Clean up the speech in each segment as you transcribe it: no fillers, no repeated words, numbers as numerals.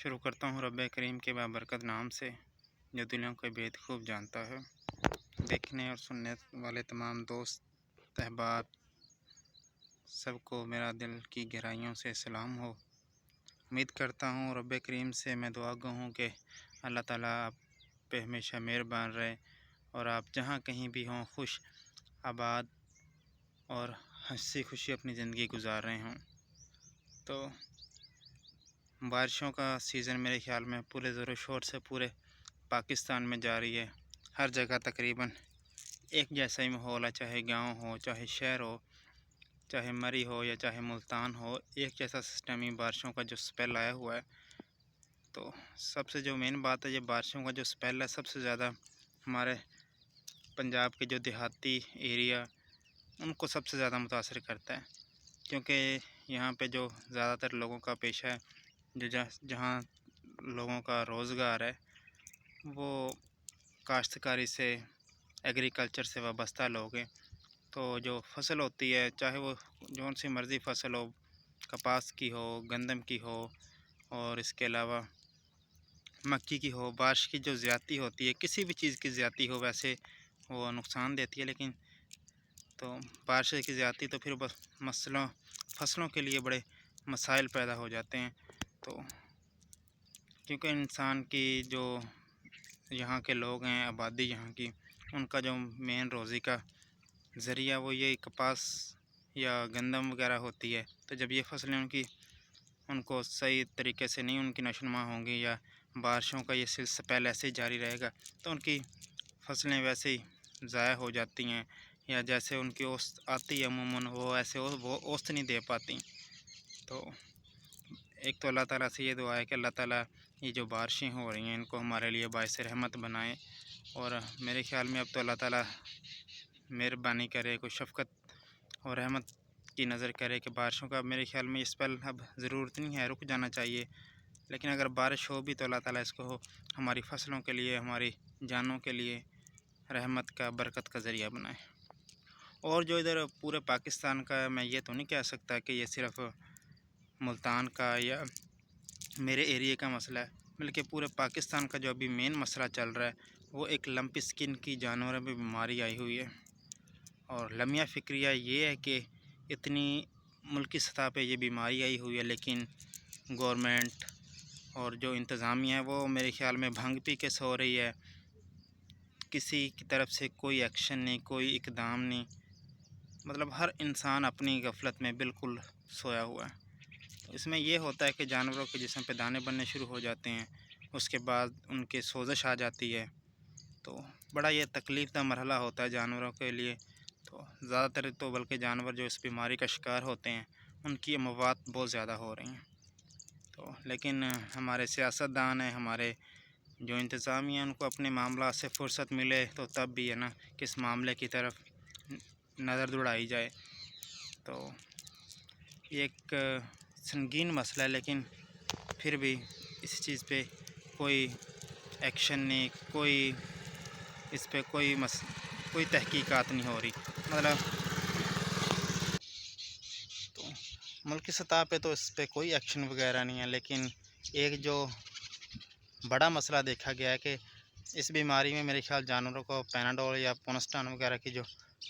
شروع کرتا ہوں رب کریم کے بابرکت نام سے، جو دلوں کے بھید خوب جانتا ہے۔ دیکھنے اور سننے والے تمام دوست احباب سب کو میرا دل کی گہرائیوں سے سلام ہو۔ امید کرتا ہوں رب کریم سے میں دعا گو ہوں کہ اللہ تعالیٰ آپ پہ ہمیشہ مہربان رہے اور آپ جہاں کہیں بھی ہوں خوش آباد اور ہنسی خوشی اپنی زندگی گزار رہے ہوں۔ تو بارشوں کا سیزن میرے خیال میں پورے زور و شور سے پورے پاکستان میں جاری ہے۔ ہر جگہ تقریباً ایک جیسا ہی ماحول ہے، چاہے گاؤں ہو، چاہے شہر ہو، چاہے مری ہو یا چاہے ملتان ہو، ایک جیسا سسٹم ہی بارشوں کا جو سپیل آیا ہوا ہے۔ تو سب سے جو مین بات ہے، یہ بارشوں کا جو سپیل ہے سب سے زیادہ ہمارے پنجاب کے جو دیہاتی ایریا ان کو سب سے زیادہ متاثر کرتا ہے، کیونکہ یہاں پہ جو زیادہ تر لوگوں کا پیشہ ہے، جو جہاں لوگوں کا روزگار ہے وہ کاشتکاری سے، ایگریکلچر سے وابستہ لوگ ہیں۔ تو جو فصل ہوتی ہے، چاہے وہ جون سی مرضی فصل ہو، کپاس کی ہو، گندم کی ہو اور اس کے علاوہ مکئی کی ہو، بارش کی جو زیادتی ہوتی ہے، کسی بھی چیز کی زیادتی ہو ویسے وہ نقصان دیتی ہے، لیکن تو بارش کی زیادتی تو پھر فصلوں کے لیے بڑے مسائل پیدا ہو جاتے ہیں۔ تو کیونکہ انسان کی جو یہاں کے لوگ ہیں، آبادی یہاں کی، ان کا جو مین روزی کا ذریعہ وہ یہ کپاس یا گندم وغیرہ ہوتی ہے۔ تو جب یہ فصلیں ان کو صحیح طریقے سے نہیں ان کی نشوونما ہوں گی یا بارشوں کا یہ سلسلہ پہلے ایسے ہی جاری رہے گا تو ان کی فصلیں ویسے ہی ضائع ہو جاتی ہیں، یا جیسے ان کی اوسط آتی ہے عموماً وہ ایسے وہ اوسط نہیں دے پاتی۔ تو ایک تو اللہ تعالیٰ سے یہ دعا ہے کہ اللہ تعالیٰ یہ جو بارشیں ہو رہی ہیں ان کو ہمارے لیے باعث رحمت بنائے، اور میرے خیال میں اب تو اللہ تعالیٰ مہربانی کرے، کوئی شفقت اور رحمت کی نظر کرے کہ بارشوں کا میرے خیال میں اس پل اب ضرورت نہیں ہے، رک جانا چاہیے، لیکن اگر بارش ہو بھی تو اللہ تعالیٰ اس کو ہماری فصلوں کے لیے، ہماری جانوں کے لیے رحمت کا، برکت کا ذریعہ بنائے۔ اور جو ادھر پورے پاکستان کا، میں یہ تو نہیں کہہ سکتا کہ یہ صرف ملتان کا یا میرے ایریے کا مسئلہ ہے، بلکہ پورے پاکستان کا جو ابھی مین مسئلہ چل رہا ہے وہ ایک لمپی سکن کی جانوروں میں بیماری آئی ہوئی ہے۔ اور لمیہ فکریہ یہ ہے کہ اتنی ملکی سطح پہ یہ بیماری آئی ہوئی ہے، لیکن گورنمنٹ اور جو انتظامیہ ہے وہ میرے خیال میں بھنگ پی کے سو رہی ہے، کسی کی طرف سے کوئی ایکشن نہیں، کوئی اقدام نہیں، مطلب ہر انسان اپنی غفلت میں بالکل سویا ہوا ہے۔ اس میں یہ ہوتا ہے کہ جانوروں کے جسم پہ دانے بننے شروع ہو جاتے ہیں، اس کے بعد ان کے سوزش آ جاتی ہے، تو بڑا یہ تکلیف دہ مرحلہ ہوتا ہے جانوروں کے لیے۔ تو زیادہ تر تو بلکہ جانور جو اس بیماری کا شکار ہوتے ہیں ان کی اموات بہت زیادہ ہو رہی ہیں۔ تو لیکن ہمارے سیاستدان ہیں، ہمارے جو انتظامیہ ہیں، ان کو اپنے معاملات سے فرصت ملے تو تب بھی ہے نا کہ اس معاملے کی طرف نظر دوڑائی جائے۔ تو یہ ایک سنگین مسئلہ ہے، لیکن پھر بھی اس چیز پہ کوئی ایکشن نہیں، کوئی اس پہ کوئی تحقیقات نہیں ہو رہی، مطلب تو ملکی سطح پہ تو اس پہ کوئی ایکشن وغیرہ نہیں ہے، لیکن ایک جو بڑا مسئلہ دیکھا گیا ہے کہ اس بیماری میں میرے خیال جانوروں کو پیناڈول یا پونسٹان وغیرہ کی جو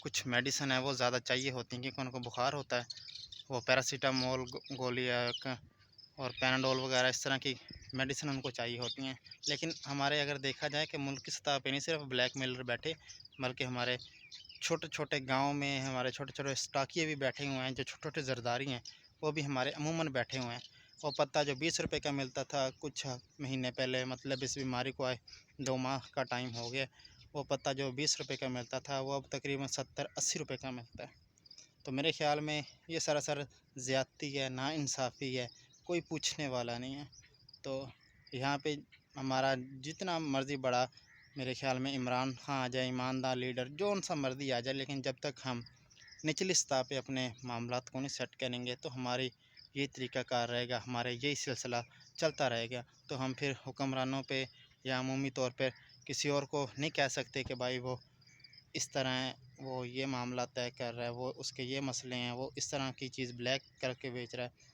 کچھ میڈیسن ہے وہ زیادہ چاہیے ہوتی ہیں، کیونکہ ان کو بخار ہوتا ہے، وہ پیراسیٹامول گولی اور پیناڈول وغیرہ اس طرح کی میڈیسن ان کو چاہیے ہوتی ہیں۔ لیکن ہمارے اگر دیکھا جائے کہ ملک کی سطح پہ نہیں صرف بلیک میلر بیٹھے، بلکہ ہمارے چھوٹے چھوٹے گاؤں میں ہمارے چھوٹے چھوٹے اسٹاکیے بھی بیٹھے ہوئے ہیں، جو چھوٹے چھوٹے زرداری ہیں وہ بھی ہمارے عموماً بیٹھے ہوئے ہیں۔ وہ پتہ جو 20 روپے کا ملتا تھا کچھ مہینے پہلے، مطلب اس بیماری کو آئے 2 ماہ کا ٹائم ہو گیا، وہ پتہ جو 20 روپے کا ملتا تھا وہ اب تقریباً 70-80 روپے کا ملتا ہے۔ تو میرے خیال میں یہ سراسر زیادتی ہے، ناانصافی ہے، کوئی پوچھنے والا نہیں ہے۔ تو یہاں پہ ہمارا جتنا مرضی بڑا میرے خیال میں عمران خان آ جائے، ایماندار لیڈر جون سا مرضی آ جائے، لیکن جب تک ہم نچلی سطح پہ اپنے معاملات کو نہیں سیٹ کریں گے تو ہماری یہی طریقہ کار رہے گا، ہمارے یہی سلسلہ چلتا رہے گا، تو ہم پھر حکمرانوں پہ یا عمومی طور پہ کسی اور کو نہیں کہہ سکتے کہ بھائی وہ اس طرح ہے، وہ یہ معاملہ طے کر رہا ہے، وہ اس کے یہ مسئلے ہیں، وہ اس طرح کی چیز بلیک کر کے بیچ رہا ہے۔